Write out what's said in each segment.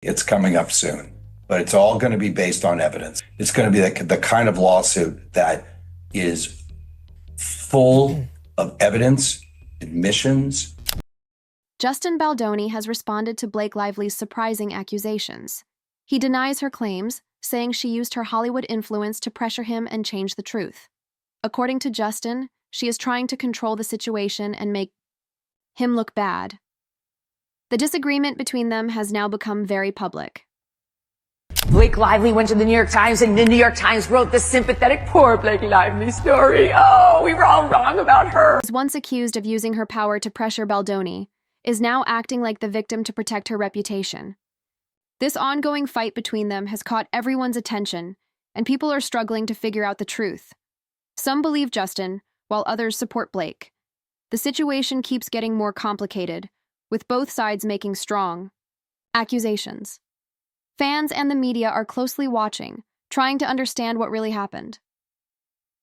It's coming up soon, but it's all going to be based on evidence. It's going to be the kind of lawsuit that is full of evidence, admissions. Justin Baldoni has responded to Blake Lively's surprising accusations. He denies her claims, saying she used her Hollywood influence to pressure him and change the truth. According to Justin, she is trying to control the situation and make him look bad. The disagreement between them has now become very public. Blake Lively went to the New York Times, and the New York Times wrote the sympathetic poor Blake Lively story. Oh, we were all wrong about her. Was once accused of using her power to pressure Baldoni, is now acting like the victim to protect her reputation. This ongoing fight between them has caught everyone's attention, and people are struggling to figure out the truth. Some believe Justin, while others support Blake. The situation keeps getting more complicated, with both sides making strong accusations. Fans and the media are closely watching, trying to understand what really happened.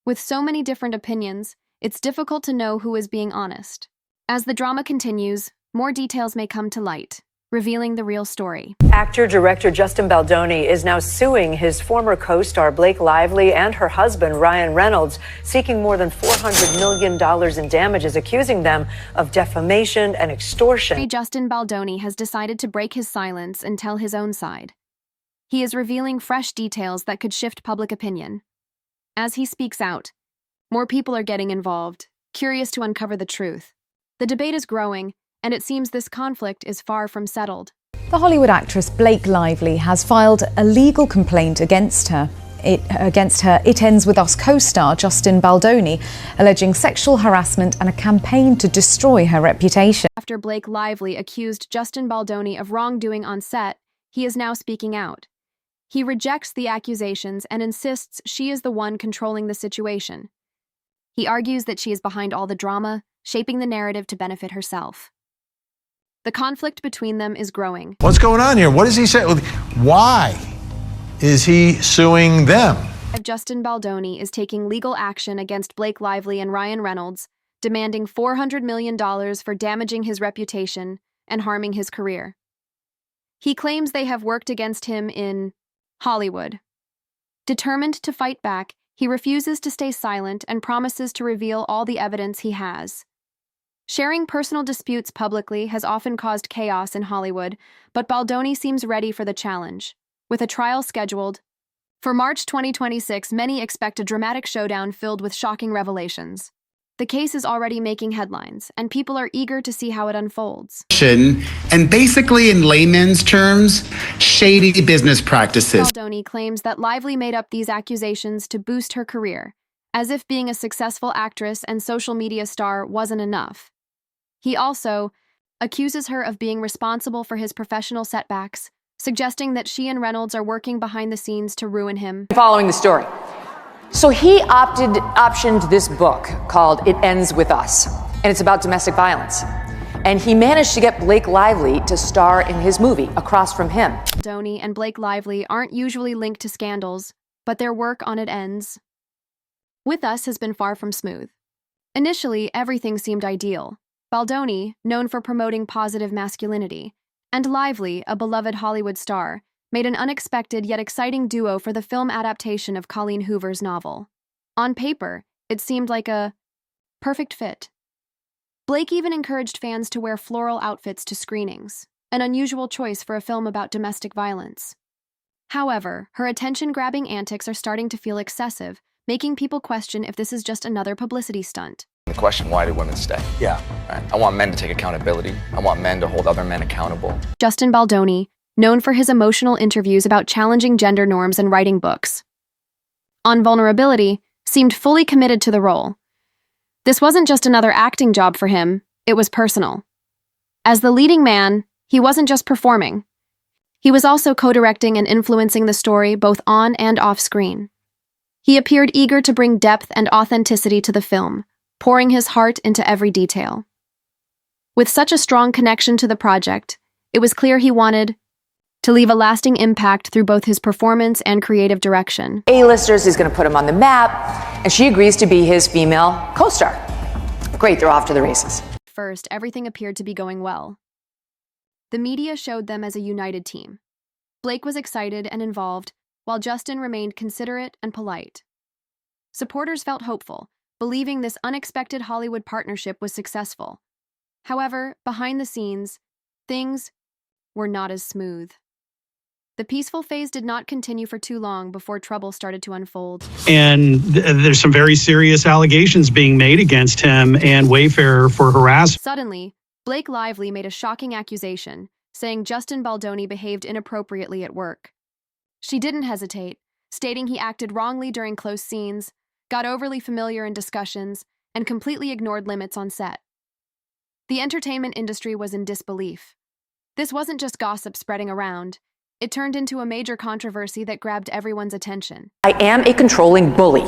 With so many different opinions, it's difficult to know who is being honest. As the drama continues, more details may come to light, revealing the real story. Actor-director Justin Baldoni is now suing his former co-star Blake Lively and her husband Ryan Reynolds, seeking more than $400 million in damages, accusing them of defamation and extortion. Justin Baldoni has decided to break his silence and tell his own side. He is revealing fresh details that could shift public opinion. As he speaks out, more people are getting involved, curious to uncover the truth. The debate is growing, and it seems this conflict is far from settled. The Hollywood actress Blake Lively has filed a legal complaint against her. It Ends With Us co-star Justin Baldoni, alleging sexual harassment and a campaign to destroy her reputation. After Blake Lively accused Justin Baldoni of wrongdoing on set, he is now speaking out. He rejects the accusations and insists she is the one controlling the situation. He argues that she is behind all the drama, shaping the narrative to benefit herself. The conflict between them is growing. What's going on here? What does he say? Why is he suing them? Justin Baldoni is taking legal action against Blake Lively and Ryan Reynolds, demanding $400 million for damaging his reputation and harming his career. He claims they have worked against him in Hollywood. Determined to fight back, he refuses to stay silent and promises to reveal all the evidence he has. Sharing personal disputes publicly has often caused chaos in Hollywood, but Baldoni seems ready for the challenge. With a trial scheduled for March 2026, many expect a dramatic showdown filled with shocking revelations. The case is already making headlines, and people are eager to see how it unfolds. And basically, in layman's terms, shady business practices. Baldoni claims that Lively made up these accusations to boost her career, as if being a successful actress and social media star wasn't enough. He also accuses her of being responsible for his professional setbacks, suggesting that she and Reynolds are working behind the scenes to ruin him. Following the story. So he optioned this book called It Ends With Us, and it's about domestic violence. And he managed to get Blake Lively to star in his movie across from him. Baldoni and Blake Lively aren't usually linked to scandals, but their work on It Ends With Us has been far from smooth. Initially, everything seemed ideal. Baldoni, known for promoting positive masculinity, and Lively, a beloved Hollywood star, made an unexpected yet exciting duo for the film adaptation of Colleen Hoover's novel. On paper, it seemed like a perfect fit. Blake even encouraged fans to wear floral outfits to screenings, an unusual choice for a film about domestic violence. However, her attention-grabbing antics are starting to feel excessive, making people question if this is just another publicity stunt. The question, why do women stay? Yeah. Right? I want men to take accountability. I want men to hold other men accountable. Justin Baldoni, known for his emotional interviews about challenging gender norms and writing books on vulnerability, seemed fully committed to the role. This wasn't just another acting job for him, it was personal. As the leading man, he wasn't just performing. He was also co-directing and influencing the story both on and off screen. He appeared eager to bring depth and authenticity to the film, pouring his heart into every detail. With such a strong connection to the project, it was clear he wanted to leave a lasting impact through both his performance and creative direction. A-listers, he's going to put him on the map, and she agrees to be his female co-star. Great, they're off to the races. First, everything appeared to be going well. The media showed them as a united team. Blake was excited and involved, while Justin remained considerate and polite. Supporters felt hopeful, believing this unexpected Hollywood partnership was successful. However, behind the scenes, things were not as smooth. The peaceful phase did not continue for too long before trouble started to unfold. And there's some very serious allegations being made against him and Wayfair for harassment. Suddenly, Blake Lively made a shocking accusation, saying Justin Baldoni behaved inappropriately at work. She didn't hesitate, stating he acted wrongly during close scenes, got overly familiar in discussions, and completely ignored limits on set. The entertainment industry was in disbelief. This wasn't just gossip spreading around. It turned into a major controversy that grabbed everyone's attention. I am a controlling bully.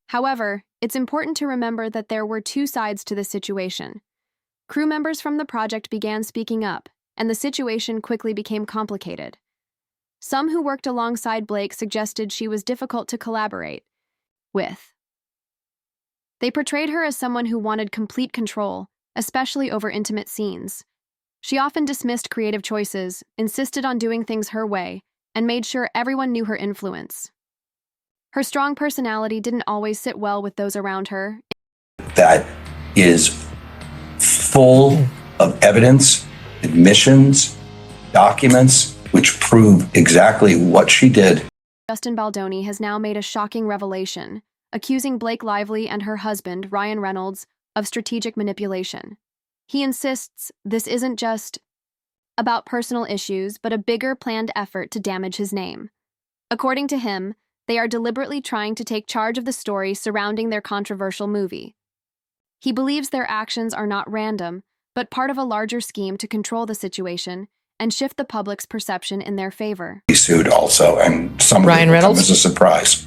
However, it's important to remember that there were two sides to this situation. Crew members from the project began speaking up, and the situation quickly became complicated. Some who worked alongside Blake suggested she was difficult to collaborate with. They portrayed her as someone who wanted complete control, especially over intimate scenes. She often dismissed creative choices, insisted on doing things her way, and made sure everyone knew her influence. Her strong personality didn't always sit well with those around her. That is full of evidence, admissions, documents, which prove exactly what she did. Justin Baldoni has now made a shocking revelation, accusing Blake Lively and her husband, Ryan Reynolds, of strategic manipulation. He insists this isn't just about personal issues, but a bigger planned effort to damage his name. According to him, they are deliberately trying to take charge of the story surrounding their controversial movie. He believes their actions are not random, but part of a larger scheme to control the situation and shift the public's perception in their favor. He sued also, and some of it Ryan will come Reynolds? as a surprise.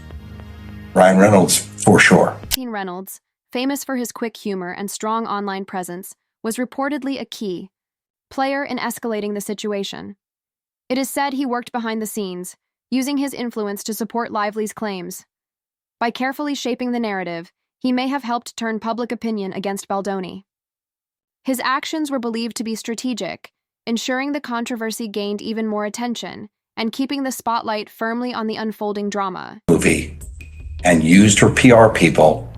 Ryan Reynolds, for sure. Reynolds, famous for his quick humor and strong online presence, was reportedly a key player in escalating the situation. It is said he worked behind the scenes, using his influence to support Lively's claims. By carefully shaping the narrative, he may have helped turn public opinion against Baldoni. His actions were believed to be strategic, ensuring the controversy gained even more attention and keeping the spotlight firmly on the unfolding drama. Movie, and used her PR people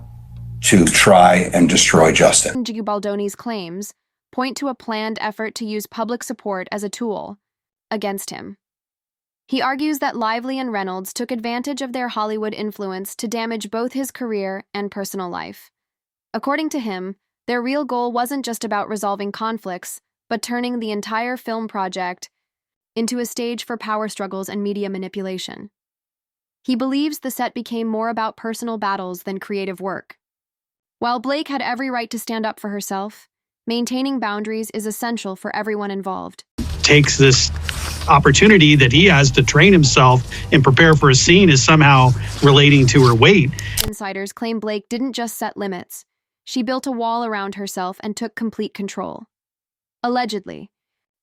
to try and destroy Justin. Baldoni's claims point to a planned effort to use public support as a tool against him. He argues that Lively and Reynolds took advantage of their Hollywood influence to damage both his career and personal life. According to him, their real goal wasn't just about resolving conflicts, but turning the entire film project into a stage for power struggles and media manipulation. He believes the set became more about personal battles than creative work. While Blake had every right to stand up for herself, maintaining boundaries is essential for everyone involved. Takes this opportunity that he has to train himself and prepare for a scene is somehow relating to her weight. Insiders claim Blake didn't just set limits. She built a wall around herself and took complete control. Allegedly,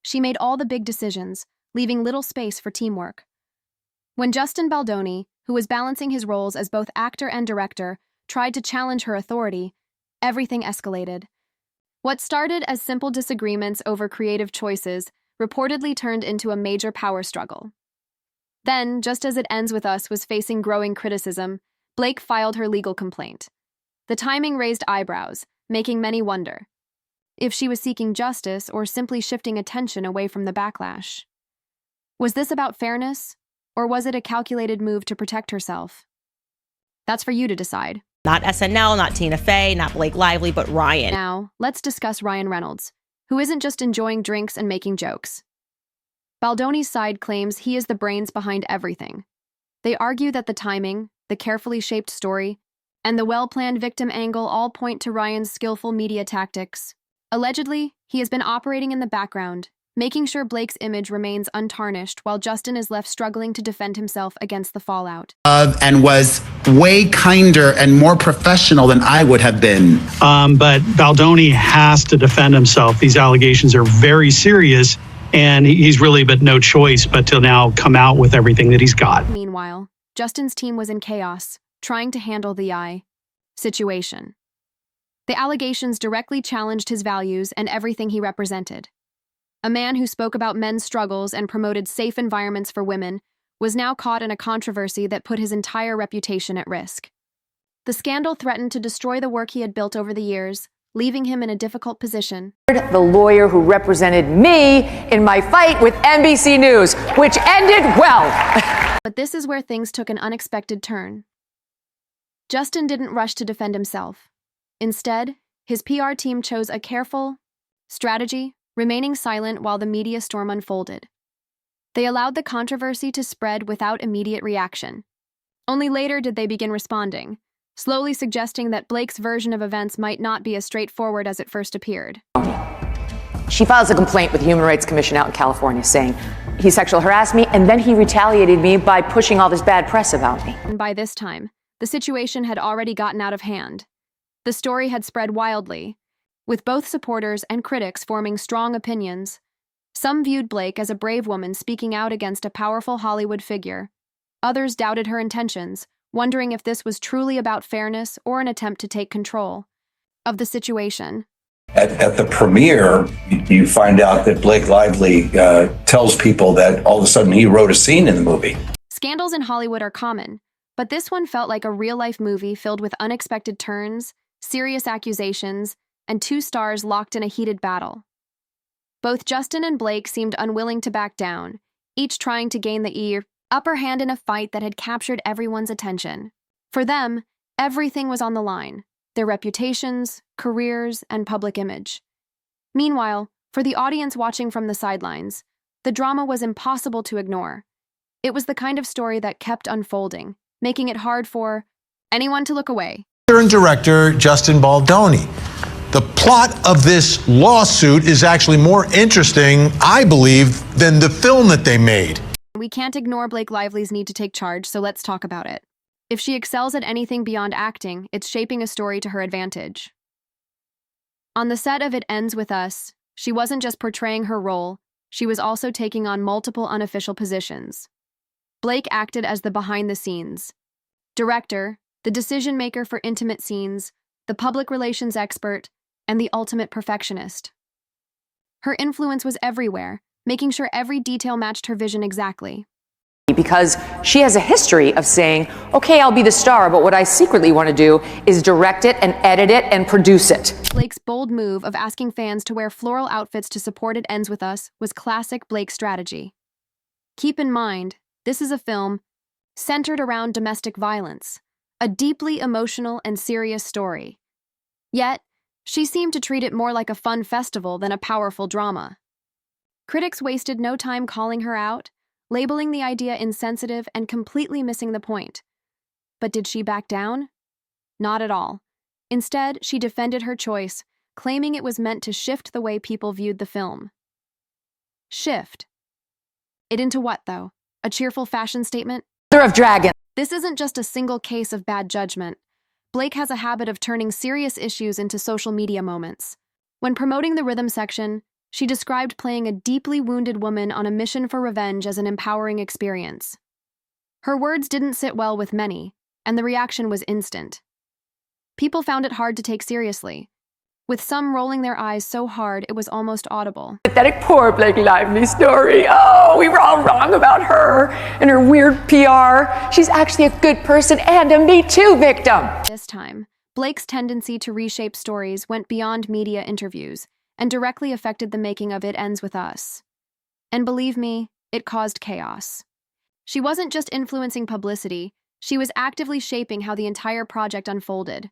she made all the big decisions, leaving little space for teamwork. When Justin Baldoni, who was balancing his roles as both actor and director, tried to challenge her authority, everything escalated. What started as simple disagreements over creative choices reportedly turned into a major power struggle. Then, just as It Ends With Us was facing growing criticism, Blake filed her legal complaint. The timing raised eyebrows, making many wonder if she was seeking justice or simply shifting attention away from the backlash. Was this about fairness, or was it a calculated move to protect herself? That's for you to decide. Not SNL, not Tina Fey, not Blake Lively, but Ryan. Now, let's discuss Ryan Reynolds, who isn't just enjoying drinks and making jokes. Baldoni's side claims he is the brains behind everything. They argue that the timing, the carefully shaped story, and the well-planned victim angle all point to Ryan's skillful media tactics. Allegedly, he has been operating in the background, making sure Blake's image remains untarnished while Justin is left struggling to defend himself against the fallout. And was way kinder and more professional than I would have been. But Baldoni has to defend himself. These allegations are very serious, and he's really but no choice but to now come out with everything that he's got. Meanwhile, Justin's team was in chaos, trying to handle the situation. The allegations directly challenged his values and everything he represented. A man who spoke about men's struggles and promoted safe environments for women was now caught in a controversy that put his entire reputation at risk. The scandal threatened to destroy the work he had built over the years, leaving him in a difficult position. The lawyer who represented me in my fight with NBC News, which ended well. But this is where things took an unexpected turn. Justin didn't rush to defend himself. Instead, his PR team chose a careful strategy, remaining silent while the media storm unfolded. They allowed the controversy to spread without immediate reaction. Only later did they begin responding, slowly suggesting that Blake's version of events might not be as straightforward as it first appeared. She files a complaint with the Human Rights Commission out in California saying he sexual harassed me and then he retaliated me by pushing all this bad press about me. And by this time, the situation had already gotten out of hand. The story had spread wildly, with both supporters and critics forming strong opinions. Some viewed Blake as a brave woman speaking out against a powerful Hollywood figure. Others doubted her intentions, wondering if this was truly about fairness or an attempt to take control of the situation. At the premiere, you find out that Blake Lively tells people that all of a sudden he wrote a scene in the movie. Scandals in Hollywood are common, but this one felt like a real-life movie filled with unexpected turns, serious accusations, and two stars locked in a heated battle. Both Justin and Blake seemed unwilling to back down, each trying to gain the upper hand in a fight that had captured everyone's attention. For them, everything was on the line: their reputations, careers, and public image. Meanwhile, for the audience watching from the sidelines, the drama was impossible to ignore. It was the kind of story that kept unfolding, making it hard for anyone to look away. And director Justin Baldoni. The plot of this lawsuit is actually more interesting, I believe, than the film that they made. We can't ignore Blake Lively's need to take charge, so let's talk about it. If she excels at anything beyond acting, it's shaping a story to her advantage. On the set of It Ends With Us, she wasn't just portraying her role, she was also taking on multiple unofficial positions. Blake acted as the behind-the-scenes director, the decision-maker for intimate scenes, the public relations expert, and the ultimate perfectionist. Her influence was everywhere, making sure every detail matched her vision exactly. Because she has a history of saying, okay, I'll be the star, but what I secretly want to do is direct it and edit it and produce it. Blake's bold move of asking fans to wear floral outfits to support It Ends With Us was classic Blake strategy. Keep in mind, this is a film centered around domestic violence, a deeply emotional and serious story. Yet, she seemed to treat it more like a fun festival than a powerful drama. Critics wasted no time calling her out, labeling the idea insensitive and completely missing the point. But did she back down? Not at all. Instead, she defended her choice, claiming it was meant to shift the way people viewed the film. Shift. It into what, though? A cheerful fashion statement? Mother of Dragon. This isn't just a single case of bad judgment. Blake has a habit of turning serious issues into social media moments. When promoting the rhythm section, she described playing a deeply wounded woman on a mission for revenge as an empowering experience. Her words didn't sit well with many, and the reaction was instant. People found it hard to take seriously, with some rolling their eyes so hard it was almost audible. Pathetic poor Blake Lively story. Oh, we were all wrong about her and her weird PR. She's actually a good person and a Me Too victim. This time, Blake's tendency to reshape stories went beyond media interviews and directly affected the making of It Ends With Us. And believe me, it caused chaos. She wasn't just influencing publicity, she was actively shaping how the entire project unfolded.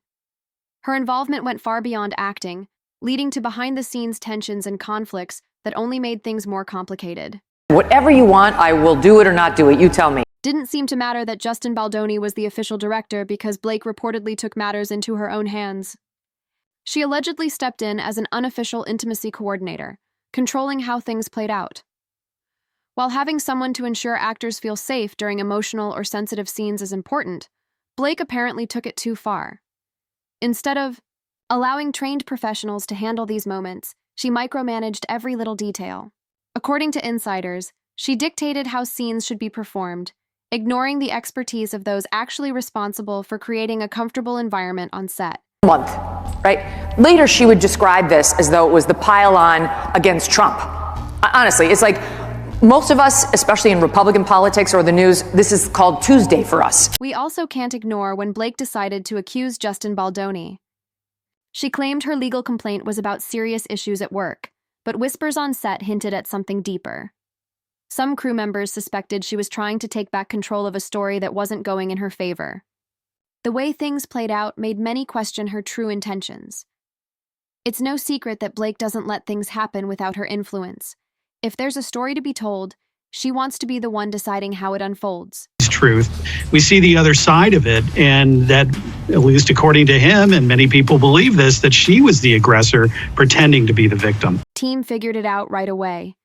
Her involvement went far beyond acting, leading to behind-the-scenes tensions and conflicts that only made things more complicated. Whatever you want, I will do it or not do it, you tell me. Didn't seem to matter that Justin Baldoni was the official director because Blake reportedly took matters into her own hands. She allegedly stepped in as an unofficial intimacy coordinator, controlling how things played out. While having someone to ensure actors feel safe during emotional or sensitive scenes is important, Blake apparently took it too far. Instead of allowing trained professionals to handle these moments, she micromanaged every little detail. According to insiders, she dictated how scenes should be performed, ignoring the expertise of those actually responsible for creating a comfortable environment on set. Right? Later, she would describe this as though it was the pile-on against Trump. Honestly, it's like most of us, especially in Republican politics or the news, this is called Tuesday for us. We also can't ignore when Blake decided to accuse Justin Baldoni. She claimed her legal complaint was about serious issues at work, but whispers on set hinted at something deeper. Some crew members suspected she was trying to take back control of a story that wasn't going in her favor. The way things played out made many question her true intentions. It's no secret that Blake doesn't let things happen without her influence. If there's a story to be told, she wants to be the one deciding how it unfolds. Truth. We see the other side of it, and that, at least according to him, and many people believe this, that she was the aggressor pretending to be the victim. Team figured it out right away.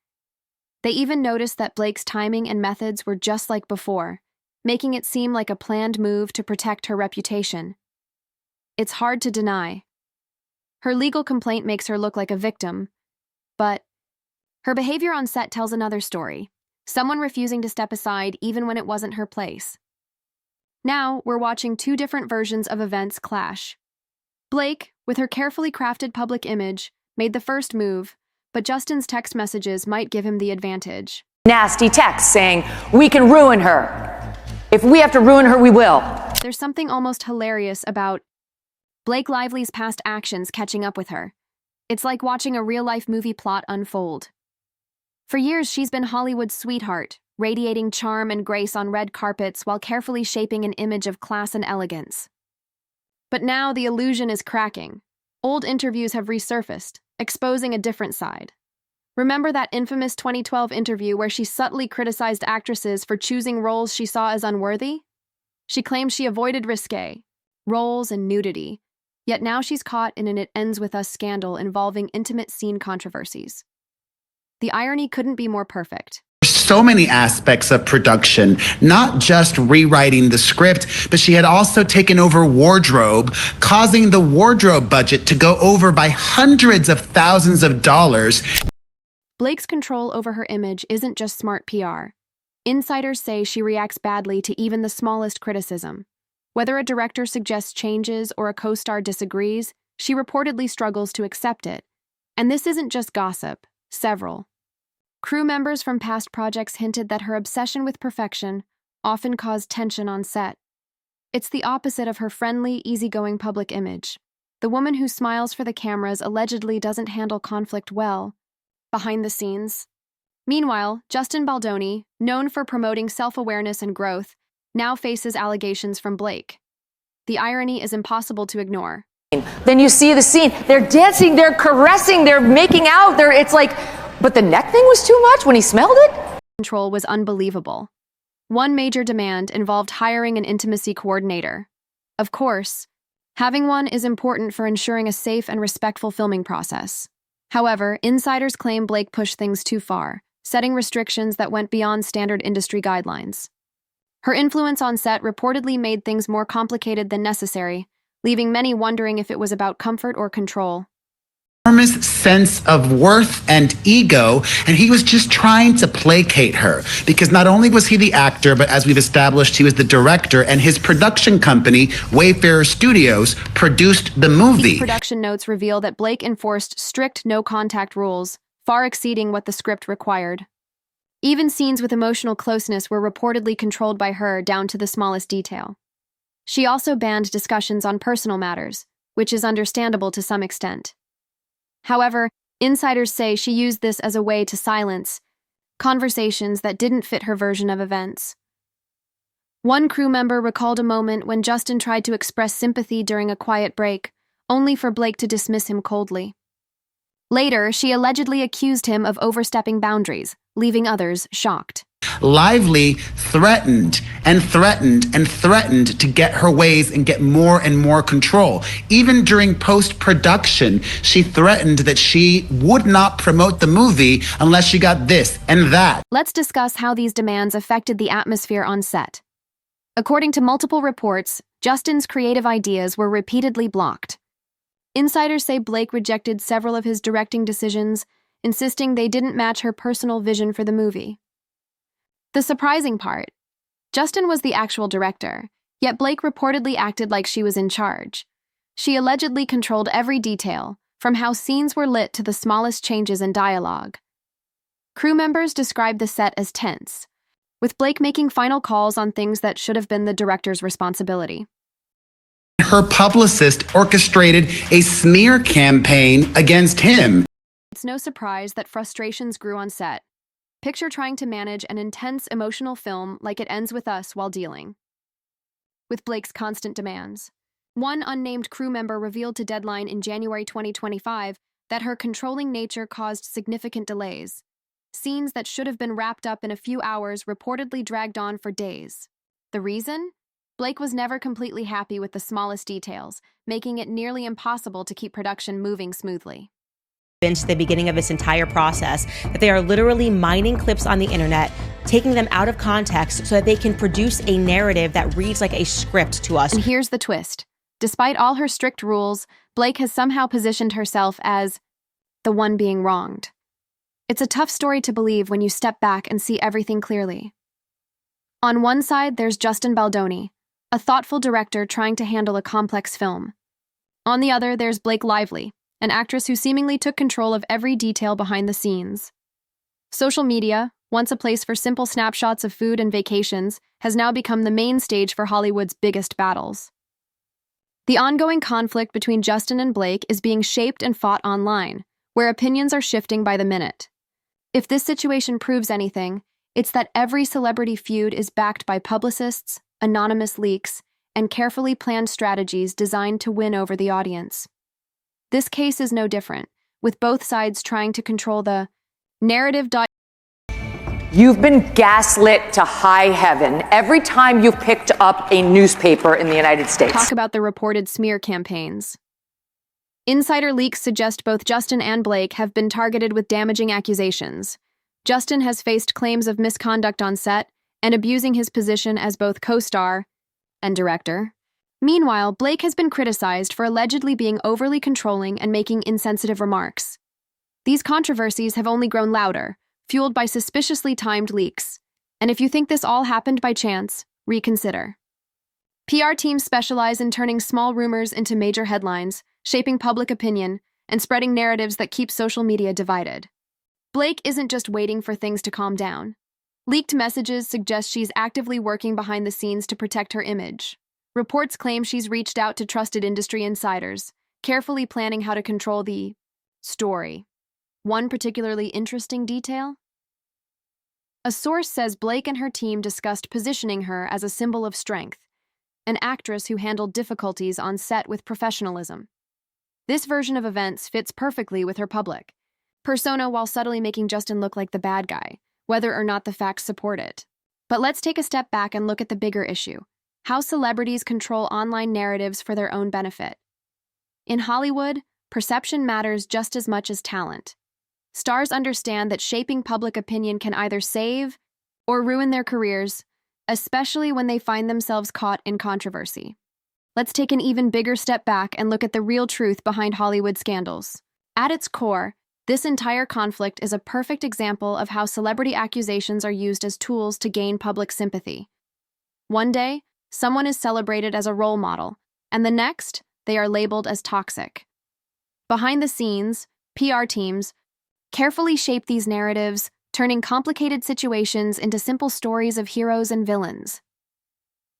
They even noticed that Blake's timing and methods were just like before, making it seem like a planned move to protect her reputation. It's hard to deny. Her legal complaint makes her look like a victim, but her behavior on set tells another story. Someone refusing to step aside even when it wasn't her place. Now, we're watching two different versions of events clash. Blake, with her carefully crafted public image, made the first move, but Justin's text messages might give him the advantage. Nasty text saying, "We can ruin her. If we have to ruin her, we will." There's something almost hilarious about Blake Lively's past actions catching up with her. It's like watching a real-life movie plot unfold. For years, she's been Hollywood's sweetheart, radiating charm and grace on red carpets while carefully shaping an image of class and elegance. But now the illusion is cracking. Old interviews have resurfaced, exposing a different side. Remember that infamous 2012 interview where she subtly criticized actresses for choosing roles she saw as unworthy? She claimed she avoided risque roles and nudity, yet now she's caught in an It Ends With Us scandal involving intimate scene controversies. The irony couldn't be more perfect. So many aspects of production, not just rewriting the script, but she had also taken over wardrobe, causing the wardrobe budget to go over by hundreds of thousands of dollars. Blake's control over her image isn't just smart PR. Insiders say she reacts badly to even the smallest criticism. Whether a director suggests changes or a co-star disagrees, she reportedly struggles to accept it. And this isn't just gossip. Several crew members from past projects hinted that her obsession with perfection often caused tension on set. It's the opposite of her friendly, easygoing public image. The woman who smiles for the cameras allegedly doesn't handle conflict well behind the scenes. Meanwhile, Justin Baldoni, known for promoting self-awareness and growth, now faces allegations from Blake. The irony is impossible to ignore. Then you see the scene. They're dancing, they're caressing, they're making out. It's like, but the neck thing was too much when he smelled it? Control was unbelievable. One major demand involved hiring an intimacy coordinator. Of course, having one is important for ensuring a safe and respectful filming process. However, insiders claim Blake pushed things too far, setting restrictions that went beyond standard industry guidelines. Her influence on set reportedly made things more complicated than necessary, leaving many wondering if it was about comfort or control. Enormous sense of worth and ego, and he was just trying to placate her because not only was he the actor, but as we've established, he was the director, and his production company, Wayfarer Studios, produced the movie. These production notes reveal that Blake enforced strict no-contact rules, far exceeding what the script required. Even scenes with emotional closeness were reportedly controlled by her down to the smallest detail. She also banned discussions on personal matters, which is understandable to some extent. However, insiders say she used this as a way to silence conversations that didn't fit her version of events. One crew member recalled a moment when Justin tried to express sympathy during a quiet break, only for Blake to dismiss him coldly. Later, she allegedly accused him of overstepping boundaries, leaving others shocked. Lively threatened and threatened and threatened to get her ways and get more and more control. Even during post-production, she threatened that she would not promote the movie unless she got this and that. Let's discuss how these demands affected the atmosphere on set. According to multiple reports, Justin's creative ideas were repeatedly blocked. Insiders say Blake rejected several of his directing decisions, insisting they didn't match her personal vision for the movie. The surprising part, Justin was the actual director, yet Blake reportedly acted like she was in charge. She allegedly controlled every detail, from how scenes were lit to the smallest changes in dialogue. Crew members described the set as tense, with Blake making final calls on things that should have been the director's responsibility. Her publicist orchestrated a smear campaign against him. It's no surprise that frustrations grew on set. Picture trying to manage an intense emotional film like It Ends With Us while dealing with Blake's constant demands. One unnamed crew member revealed to Deadline in January 2025 that her controlling nature caused significant delays. Scenes that should have been wrapped up in a few hours reportedly dragged on for days. The reason? Blake was never completely happy with the smallest details, making it nearly impossible to keep production moving smoothly. Since the beginning of this entire process, that they are literally mining clips on the internet, taking them out of context so that they can produce a narrative that reads like a script to us. And here's the twist. Despite all her strict rules, Blake has somehow positioned herself as the one being wronged. It's a tough story to believe when you step back and see everything clearly. On one side, there's Justin Baldoni, a thoughtful director trying to handle a complex film. On the other, there's Blake Lively, an actress who seemingly took control of every detail behind the scenes. Social media, once a place for simple snapshots of food and vacations, has now become the main stage for Hollywood's biggest battles. The ongoing conflict between Justin and Blake is being shaped and fought online, where opinions are shifting by the minute. If this situation proves anything, it's that every celebrity feud is backed by publicists, anonymous leaks, and carefully planned strategies designed to win over the audience. This case is no different, with both sides trying to control the narrative. You've been gaslit to high heaven every time you've picked up a newspaper in the United States. Talk about the reported smear campaigns. Insider leaks suggest both Justin and Blake have been targeted with damaging accusations. Justin has faced claims of misconduct on set and abusing his position as both co-star and director. Meanwhile, Blake has been criticized for allegedly being overly controlling and making insensitive remarks. These controversies have only grown louder, fueled by suspiciously timed leaks. And if you think this all happened by chance, reconsider. PR teams specialize in turning small rumors into major headlines, shaping public opinion, and spreading narratives that keep social media divided. Blake isn't just waiting for things to calm down. Leaked messages suggest she's actively working behind the scenes to protect her image. Reports claim she's reached out to trusted industry insiders, carefully planning how to control the story. One particularly interesting detail? A source says Blake and her team discussed positioning her as a symbol of strength, an actress who handled difficulties on set with professionalism. This version of events fits perfectly with her public persona while subtly making Justin look like the bad guy, whether or not the facts support it. But let's take a step back and look at the bigger issue: how celebrities control online narratives for their own benefit. In Hollywood, perception matters just as much as talent. Stars understand that shaping public opinion can either save or ruin their careers, especially when they find themselves caught in controversy. Let's take an even bigger step back and look at the real truth behind Hollywood scandals. At its core, this entire conflict is a perfect example of how celebrity accusations are used as tools to gain public sympathy. One day, someone is celebrated as a role model, and the next, they are labeled as toxic. Behind the scenes, PR teams carefully shape these narratives, turning complicated situations into simple stories of heroes and villains.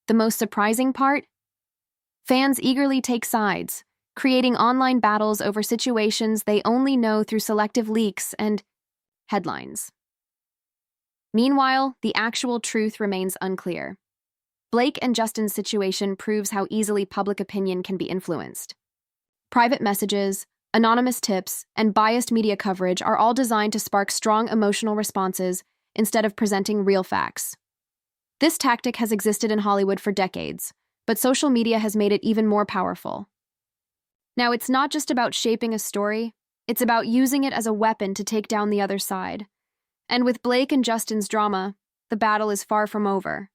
The most surprising part? Fans eagerly take sides, creating online battles over situations they only know through selective leaks and headlines. Meanwhile, the actual truth remains unclear. Blake and Justin's situation proves how easily public opinion can be influenced. Private messages, anonymous tips, and biased media coverage are all designed to spark strong emotional responses instead of presenting real facts. This tactic has existed in Hollywood for decades, but social media has made it even more powerful. Now, it's not just about shaping a story, it's about using it as a weapon to take down the other side. And with Blake and Justin's drama, the battle is far from over.